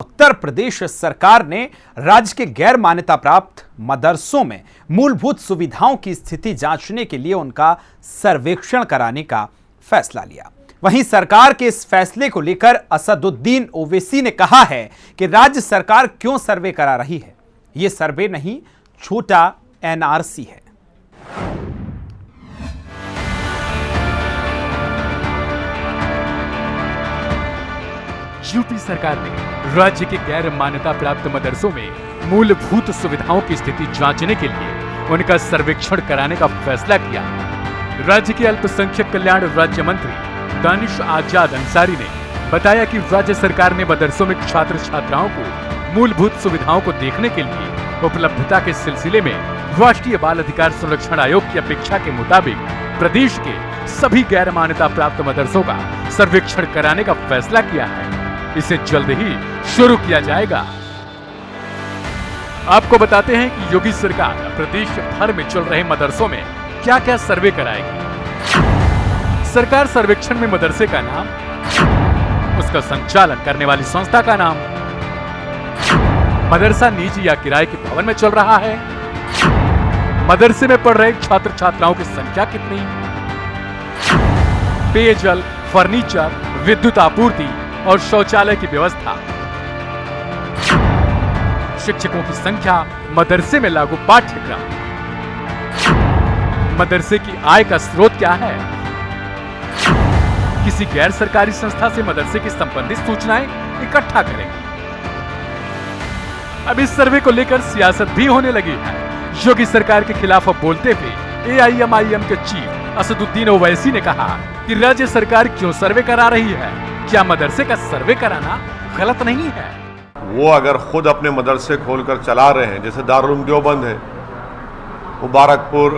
उत्तर प्रदेश सरकार ने राज्य के गैर मान्यता प्राप्त मदरसों में मूलभूत सुविधाओं की स्थिति जांचने के लिए उनका सर्वेक्षण कराने का फैसला लिया। वहीं सरकार के इस फैसले को लेकर असदुद्दीन ओवैसी ने कहा है कि राज्य सरकार क्यों सर्वे करा रही है। यह सर्वे नहीं, छोटा एनआरसी है। यूपी सरकार ने राज्य के गैर मान्यता प्राप्त मदरसों में मूलभूत सुविधाओं की स्थिति जांचने के लिए उनका सर्वेक्षण कराने का फैसला किया। राज्य के अल्पसंख्यक कल्याण राज्य मंत्री दानिश आजाद अंसारी ने बताया कि राज्य सरकार ने मदरसों में छात्र छात्राओं को मूलभूत सुविधाओं को देखने के लिए उपलब्धता के सिलसिले में राष्ट्रीय बाल अधिकार संरक्षण आयोग की अपेक्षा के मुताबिक प्रदेश के सभी गैर मान्यता प्राप्त मदरसों का सर्वेक्षण कराने का फैसला किया है। इसे जल्द ही शुरू किया जाएगा। आपको बताते हैं कि योगी सरकार प्रदेश भर में चल रहे मदरसों में क्या क्या सर्वे कराएगी। सरकार सर्वेक्षण में मदरसे का नाम, उसका संचालन करने वाली संस्था का नाम, मदरसा निजी या किराए के भवन में चल रहा है, मदरसे में पढ़ रहे छात्र छात्राओं की संख्या कितनी, पेयजल, फर्नीचर, विद्युत आपूर्ति और शौचालय की व्यवस्था, शिक्षकों की संख्या, मदरसे में लागू पाठ्यक्रम, मदरसे की आय का स्रोत क्या है, किसी गैर सरकारी संस्था से मदरसे की संबंधित सूचनाएं इकट्ठा करेंगे। अब इस सर्वे को लेकर सियासत भी होने लगी है। योगी सरकार के खिलाफ बोलते हुए एआईएमआईएम के चीफ असदुद्दीन ओवैसी ने कहा कि राज्य सरकार क्यों सर्वे करा रही है, क्या मदरसे का सर्वे कराना गलत नहीं है। वो अगर खुद अपने मदरसे खोलकर चला रहे हैं, जैसे दारुल देवबंद है, मुबारकपुर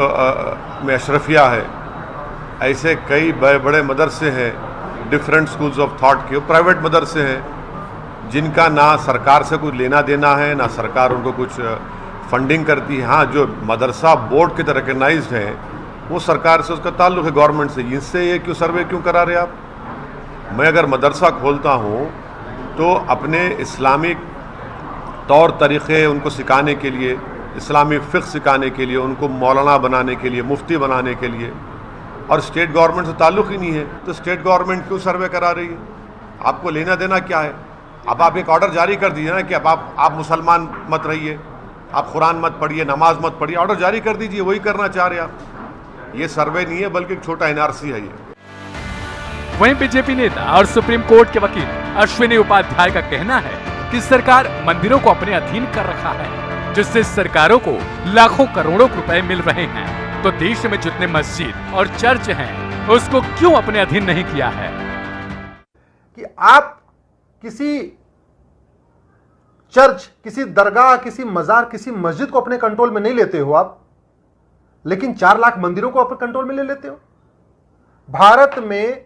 में अशरफिया है, ऐसे कई बड़े बड़े मदरसे हैं, डिफरेंट स्कूल्स ऑफ थॉट के प्राइवेट मदरसे हैं जिनका ना सरकार से कुछ लेना देना है, ना सरकार उनको कुछ फंडिंग करती है। हाँ, जो मदरसा बोर्ड के तरह रिकग्नाइज्ड है वो सरकार से उसका ताल्लुक है, गवर्नमेंट से। इनसे ये क्यों सर्वे क्यों करा रहे आप? मैं अगर मदरसा खोलता हूँ तो अपने इस्लामिक तौर तरीक़े उनको सिखाने के लिए, इस्लामी फ़िक़्ह सिखाने के लिए, उनको मौलाना बनाने के लिए, मुफ्ती बनाने के लिए, और स्टेट गवर्नमेंट से ताल्लुक़ ही नहीं है तो स्टेट गवर्नमेंट क्यों सर्वे करा रही है? आपको लेना देना क्या है? अब आप एक ऑर्डर जारी कर दीजिए ना कि अब आप मुसलमान मत रहिए, आप कुरान मत पढ़िए, नमाज मत पढ़िए, ऑर्डर जारी कर दीजिए। वही करना चाह रहे आप। ये सर्वे नहीं है बल्कि एक छोटा एनआरसी है ये। वहीं बीजेपी नेता और सुप्रीम कोर्ट के वकील अश्विनी उपाध्याय का कहना है कि सरकार मंदिरों को अपने अधीन कर रखा है, जिससे सरकारों को लाखों करोड़ों रुपए मिल रहे हैं। तो देश में जितने मस्जिद और चर्च हैं, उसको क्यों अपने अधीन नहीं किया है? कि आप किसी चर्च, किसी दरगाह, किसी मजार, किसी मस्जिद को अपने कंट्रोल में नहीं लेते हो आप, लेकिन 4 लाख मंदिरों को अपने कंट्रोल में ले लेते हो। भारत में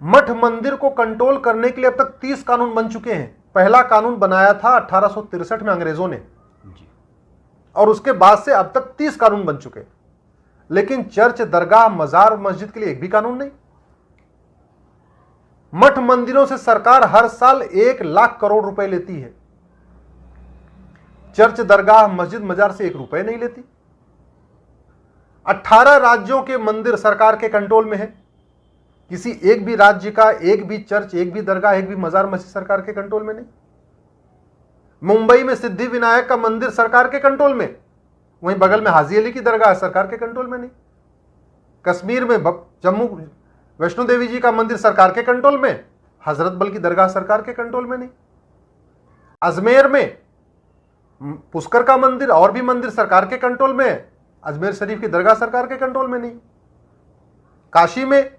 मठ मंदिर को कंट्रोल करने के लिए अब तक 30 कानून बन चुके हैं। पहला कानून बनाया था 1863 में अंग्रेजों ने, और उसके बाद से अब तक 30 कानून बन चुके, लेकिन चर्च, दरगाह, मजार, मस्जिद के लिए एक भी कानून नहीं। मठ मंदिरों से सरकार हर साल 1 लाख करोड़ रुपए लेती है। चर्च, दरगाह, मस्जिद, मजार से 1 रुपए नहीं लेती। 18 राज्यों के मंदिर सरकार के कंट्रोल में है। किसी एक भी राज्य का एक भी चर्च, एक भी दरगाह, एक भी मजार मस्जिद सरकार के कंट्रोल में नहीं। मुंबई में सिद्धि विनायक का मंदिर सरकार के कंट्रोल में, वहीं बगल में हाजी अली की दरगाह सरकार के कंट्रोल में नहीं। कश्मीर में जम्मू वैष्णो देवी जी का मंदिर सरकार के कंट्रोल में, हजरत बल की दरगाह सरकार के कंट्रोल में नहीं। अजमेर में पुष्कर का मंदिर और भी मंदिर सरकार के कंट्रोल में है, अजमेर शरीफ की दरगाह सरकार के कंट्रोल में नहीं। काशी में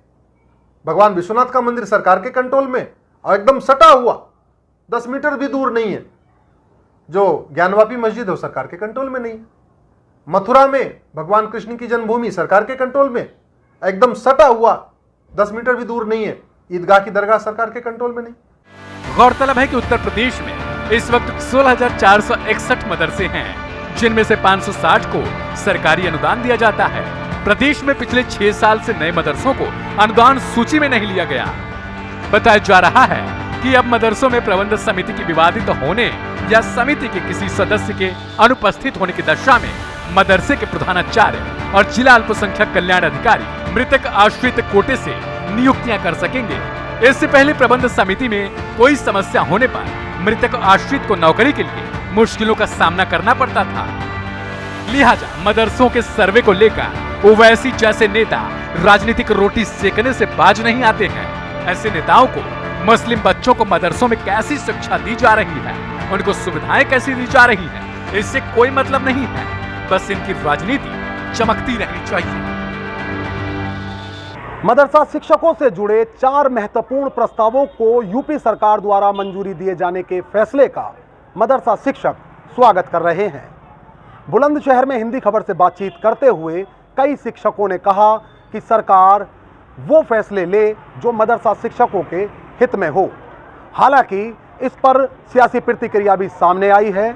भगवान विश्वनाथ का मंदिर सरकार के कंट्रोल में, और एकदम सटा हुआ 10 मीटर भी दूर नहीं है जो ज्ञानवापी मस्जिद है, सरकार के कंट्रोल में नहीं। मथुरा में भगवान कृष्ण की जन्मभूमि सरकार के कंट्रोल में, एकदम सटा हुआ 10 मीटर भी दूर नहीं है ईदगाह की दरगाह सरकार के कंट्रोल में नहीं। गौरतलब है कि उत्तर प्रदेश में इस वक्त 16,461 मदरसे हैं, जिनमें से 560 को सरकारी अनुदान दिया जाता है। प्रदेश में पिछले 6 साल से नए मदरसों को अनुदान सूची में नहीं लिया गया। बताया जा रहा है कि अब मदरसों में प्रबंध समिति की विवादित होने या समिति के किसी सदस्य के अनुपस्थित होने की दशा में मदरसे के प्रधानाचार्य और जिला अल्पसंख्यक कल्याण अधिकारी मृतक आश्रित कोटे से नियुक्तियां कर सकेंगे। इससे पहले प्रबंध समिति में कोई समस्या होने पर मृतक आश्रित को नौकरी के लिए मुश्किलों का सामना करना पड़ता था। लिहाजा मदरसों के सर्वे को लेकर ओवैसी जैसे नेता राजनीतिक रोटी सेकने से बाज नहीं आते हैं। ऐसे नेताओं को मुस्लिम बच्चों को मदरसों में कैसी शिक्षा दी जा रही है, उनको सुविधाएं कैसी दी जा रही है, इससे कोई मतलब नहीं है। बस इनकी राजनीति चमकती रहनी चाहिए। मदरसा शिक्षकों से जुड़े 4 महत्वपूर्ण प्रस्तावों को यूपी सरकार द्वारा मंजूरी दिए जाने के फैसले का मदरसा शिक्षक स्वागत कर रहे हैं। बुलंदशहर में हिंदी खबर से बातचीत करते हुए कई शिक्षकों ने कहा कि सरकार वो फैसले ले जो मदरसा शिक्षकों के हित में हो। हालांकि इस पर सियासी प्रतिक्रिया भी सामने आई है।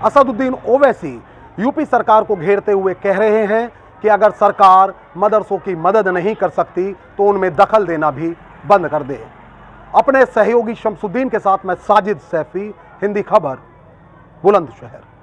असदुद्दीन ओवैसी यूपी सरकार को घेरते हुए कह रहे हैं कि अगर सरकार मदरसों की मदद नहीं कर सकती तो उनमें दखल देना भी बंद कर दे। अपने सहयोगी शमसुद्दीन के साथ मैं साजिद सैफी, हिंदी खबर, बुलंदशहर।